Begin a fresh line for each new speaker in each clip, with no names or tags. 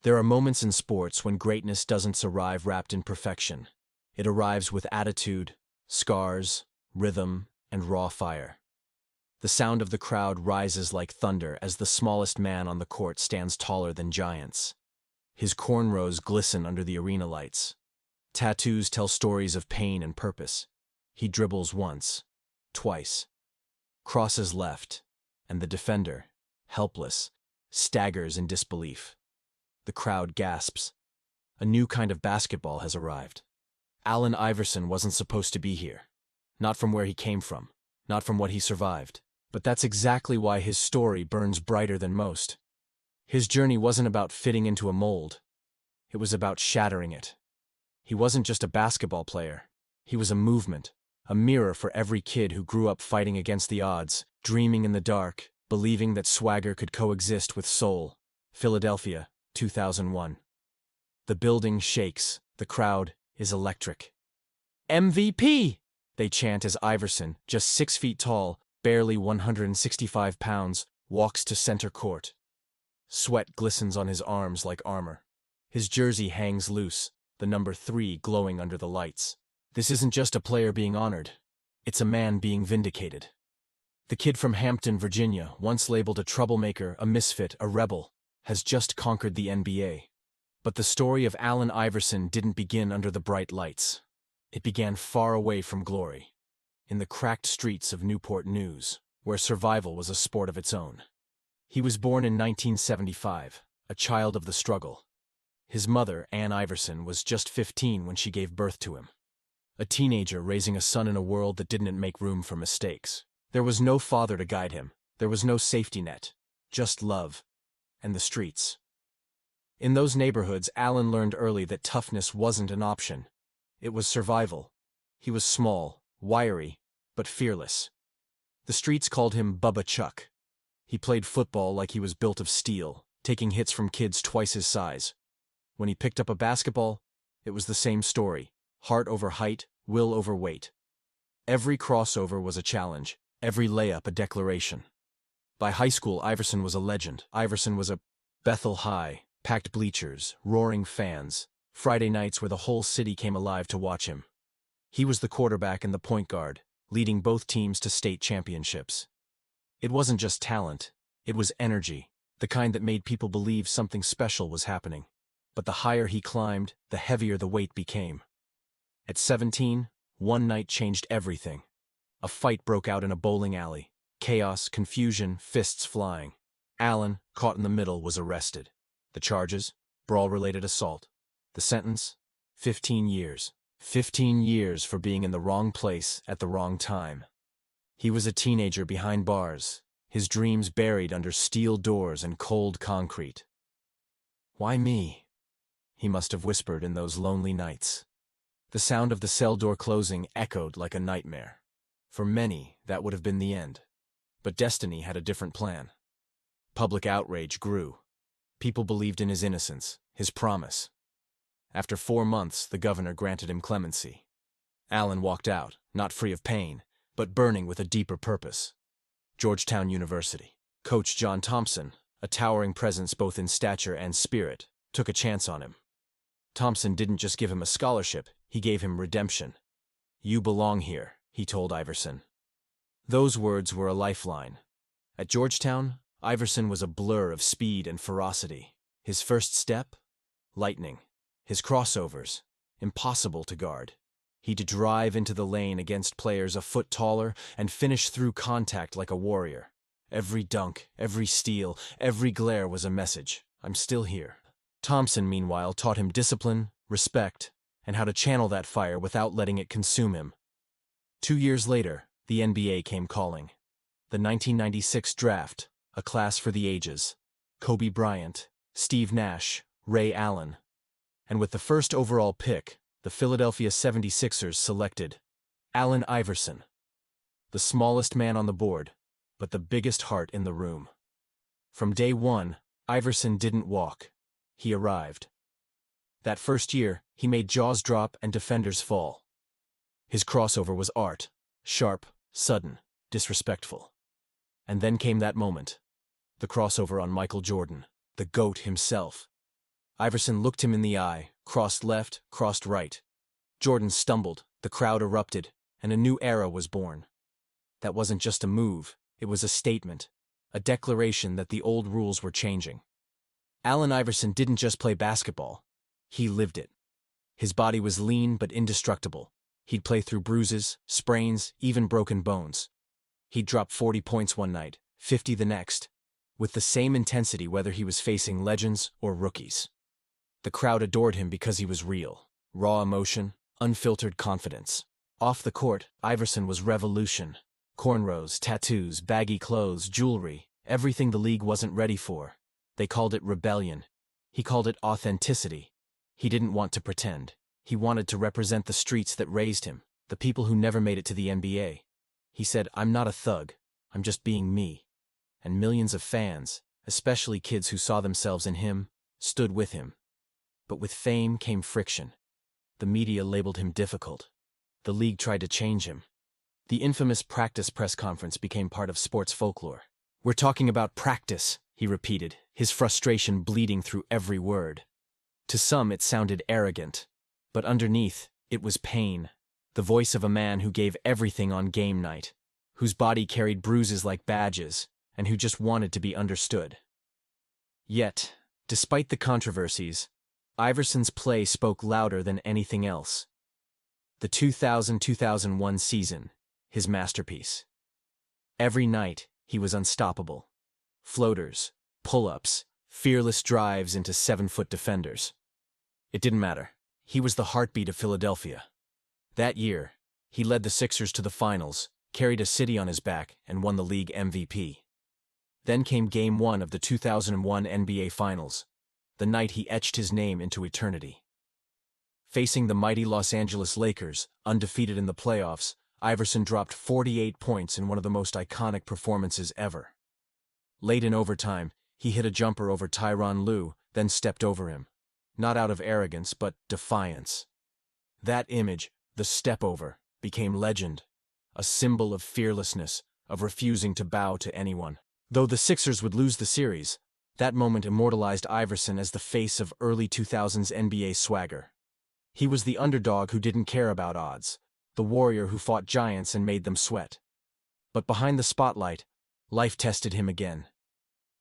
There are moments in sports when greatness doesn't arrive wrapped in perfection. It arrives with attitude, scars, rhythm, and raw fire. The sound of the crowd rises like thunder as the smallest man on the court stands taller than giants. His cornrows glisten under the arena lights. Tattoos tell stories of pain and purpose. He dribbles once, twice, crosses left, and the defender, helpless, staggers in disbelief. The crowd gasps. A new kind of basketball has arrived. Allen Iverson wasn't supposed to be here. Not from where he came from, not from what he survived. But that's exactly why his story burns brighter than most. His journey wasn't about fitting into a mold. It was about shattering it. He wasn't just a basketball player. He was a movement, a mirror for every kid who grew up fighting against the odds, dreaming in the dark, believing that swagger could coexist with soul. Philadelphia, 2001. The building shakes. The crowd is electric. MVP! They chant as Iverson, just 6 feet tall, barely 165 pounds, walks to center court. Sweat glistens on his arms like armor. His jersey hangs loose, the number 3 glowing under the lights. This isn't just a player being honored. It's a man being vindicated. The kid from Hampton, Virginia, once labeled a troublemaker, a misfit, a rebel, has just conquered the NBA. But the story of Allen Iverson didn't begin under the bright lights. It began far away from glory, in the cracked streets of Newport News, where survival was a sport of its own. He was born in 1975, a child of the struggle. His mother, Ann Iverson, was just 15 when she gave birth to him. A teenager raising a son in a world that didn't make room for mistakes. There was no father to guide him. There was no safety net. Just love. And the streets. In those neighborhoods, Allen learned early that toughness wasn't an option. It was survival. He was small, wiry, but fearless. The streets called him Bubba Chuck. He played football like he was built of steel, taking hits from kids twice his size. When he picked up a basketball, it was the same story. Heart over height, will over weight. Every crossover was a challenge, every layup a declaration. By high school, Iverson was a legend. Iverson was a Bethel High, packed bleachers, roaring fans, Friday nights where the whole city came alive to watch him. He was the quarterback and the point guard, leading both teams to state championships. It wasn't just talent, it was energy, the kind that made people believe something special was happening. But the higher he climbed, the heavier the weight became. At 17, one night changed everything. A fight broke out in a bowling alley. Chaos, confusion, fists flying. Allen, caught in the middle, was arrested. The charges? Brawl-related assault. The sentence? 15 years. 15 years for being in the wrong place at the wrong time. He was a teenager behind bars, his dreams buried under steel doors and cold concrete. Why me? He must have whispered in those lonely nights. The sound of the cell door closing echoed like a nightmare. For many, that would have been the end. But destiny had a different plan. Public outrage grew. People believed in his innocence, his promise. After 4 months, the governor granted him clemency. Allen walked out, not free of pain, but burning with a deeper purpose. Georgetown University. Coach John Thompson, a towering presence both in stature and spirit, took a chance on him. Thompson didn't just give him a scholarship, he gave him redemption. "You belong here," he told Iverson. Those words were a lifeline. At Georgetown, Iverson was a blur of speed and ferocity. His first step? Lightning. His crossovers? Impossible to guard. He'd drive into the lane against players a foot taller and finish through contact like a warrior. Every dunk, every steal, every glare was a message. I'm still here. Thompson, meanwhile, taught him discipline, respect, and how to channel that fire without letting it consume him. 2 years later, the NBA came calling. The 1996 draft, a class for the ages. Kobe Bryant, Steve Nash, Ray Allen. And with the first overall pick, the Philadelphia 76ers selected Allen Iverson. The smallest man on the board, but the biggest heart in the room. From day one, Iverson didn't walk. He arrived. That first year, he made jaws drop and defenders fall. His crossover was art, sharp, sudden, disrespectful. And then came that moment. The crossover on Michael Jordan, the GOAT himself. Iverson looked him in the eye, crossed left, crossed right. Jordan stumbled, the crowd erupted, and a new era was born. That wasn't just a move, it was a statement, a declaration that the old rules were changing. Allen Iverson didn't just play basketball, he lived it. His body was lean but indestructible. He'd play through bruises, sprains, even broken bones. He'd drop 40 points one night, 50 the next, with the same intensity whether he was facing legends or rookies. The crowd adored him because he was real, raw emotion, unfiltered confidence. Off the court, Iverson was revolution. Cornrows, tattoos, baggy clothes, jewelry, everything the league wasn't ready for. They called it rebellion. He called it authenticity. He didn't want to pretend. He wanted to represent the streets that raised him, the people who never made it to the NBA. He said, "I'm not a thug, I'm just being me." And millions of fans, especially kids who saw themselves in him, stood with him. But with fame came friction. The media labeled him difficult. The league tried to change him. The infamous practice press conference became part of sports folklore. "We're talking about practice," he repeated, his frustration bleeding through every word. To some it sounded arrogant, but underneath, it was pain. The voice of a man who gave everything on game night, whose body carried bruises like badges, and who just wanted to be understood. Yet, despite the controversies, Iverson's play spoke louder than anything else. The 2000-2001 season, his masterpiece. Every night, he was unstoppable. Floaters, pull-ups, fearless drives into 7-foot defenders. It didn't matter. He was the heartbeat of Philadelphia. That year, he led the Sixers to the finals, carried a city on his back, and won the league MVP. Then came Game 1 of the 2001 NBA Finals, the night he etched his name into eternity. Facing the mighty Los Angeles Lakers, undefeated in the playoffs, Iverson dropped 48 points in one of the most iconic performances ever. Late in overtime, he hit a jumper over Tyronn Lue, then stepped over him. Not out of arrogance, but defiance. That image, the step over, became legend, a symbol of fearlessness, of refusing to bow to anyone. Though the Sixers would lose the series, that moment immortalized Iverson as the face of early 2000s NBA swagger. He was the underdog who didn't care about odds, the warrior who fought giants and made them sweat. But behind the spotlight, life tested him again.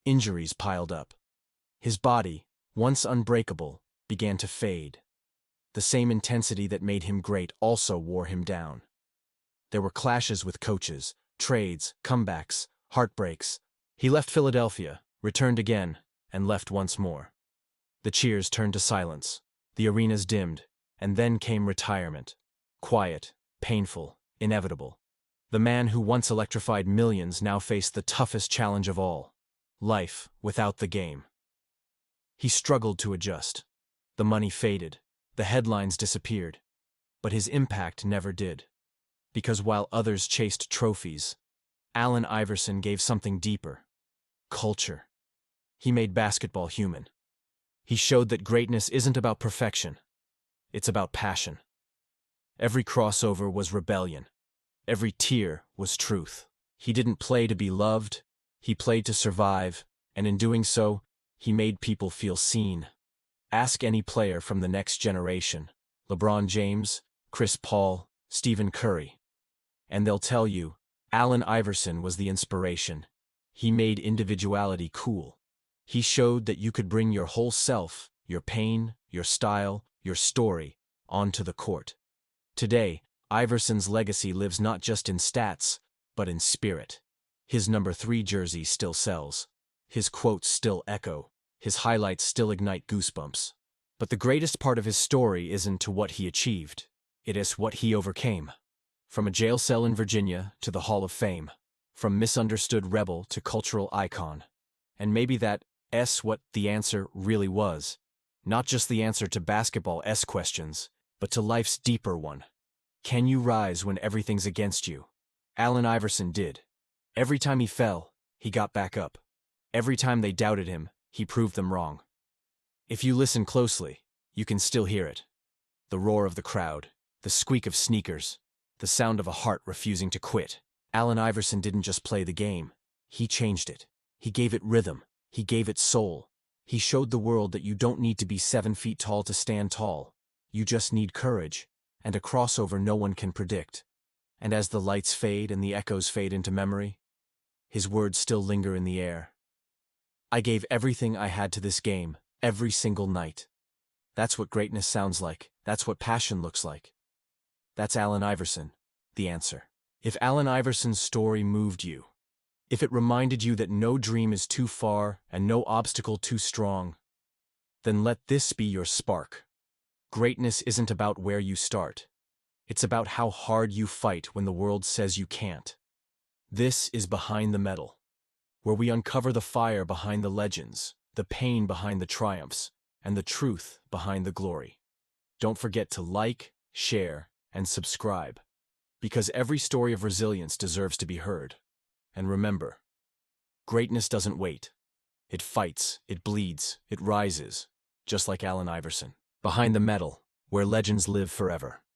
Injuries piled up. His body, once unbreakable, began to fade. The same intensity that made him great also wore him down. There were clashes with coaches, trades, comebacks, heartbreaks. He left Philadelphia, returned again, and left once more. The cheers turned to silence, the arenas dimmed, and then came retirement. Quiet, painful, inevitable. The man who once electrified millions now faced the toughest challenge of all: life without the game. He struggled to adjust. The money faded, the headlines disappeared, but his impact never did. Because while others chased trophies, Allen Iverson gave something deeper: culture. He made basketball human. He showed that greatness isn't about perfection, it's about passion. Every crossover was rebellion. Every tear was truth. He didn't play to be loved, he played to survive, and in doing so, he made people feel seen. Ask any player from the next generation, LeBron James, Chris Paul, Stephen Curry, and they'll tell you, Allen Iverson was the inspiration. He made individuality cool. He showed that you could bring your whole self, your pain, your style, your story, onto the court. Today, Iverson's legacy lives not just in stats, but in spirit. His number 3 jersey still sells. His quotes still echo. His highlights still ignite goosebumps. But the greatest part of his story isn't to what he achieved. It is what he overcame. From a jail cell in Virginia to the Hall of Fame. From misunderstood rebel to cultural icon. And maybe that's what the answer really was. Not just the answer to basketball-esque questions, but to life's deeper one. Can you rise when everything's against you? Allen Iverson did. Every time he fell, he got back up. Every time they doubted him, he proved them wrong. If you listen closely, you can still hear it. The roar of the crowd, the squeak of sneakers, the sound of a heart refusing to quit. Allen Iverson didn't just play the game, he changed it. He gave it rhythm, he gave it soul. He showed the world that you don't need to be 7 feet tall to stand tall. You just need courage, and a crossover no one can predict. And as the lights fade and the echoes fade into memory, his words still linger in the air. I gave everything I had to this game, every single night. That's what greatness sounds like. That's what passion looks like. That's Allen Iverson, the answer. If Allen Iverson's story moved you, if it reminded you that no dream is too far and no obstacle too strong, then let this be your spark. Greatness isn't about where you start. It's about how hard you fight when the world says you can't. This is Behind the Medal, where we uncover the fire behind the legends, the pain behind the triumphs, and the truth behind the glory. Don't forget to like, share, and subscribe, because every story of resilience deserves to be heard. And remember, greatness doesn't wait. It fights, it bleeds, it rises, just like Allen Iverson. Behind the Medal, where legends live forever.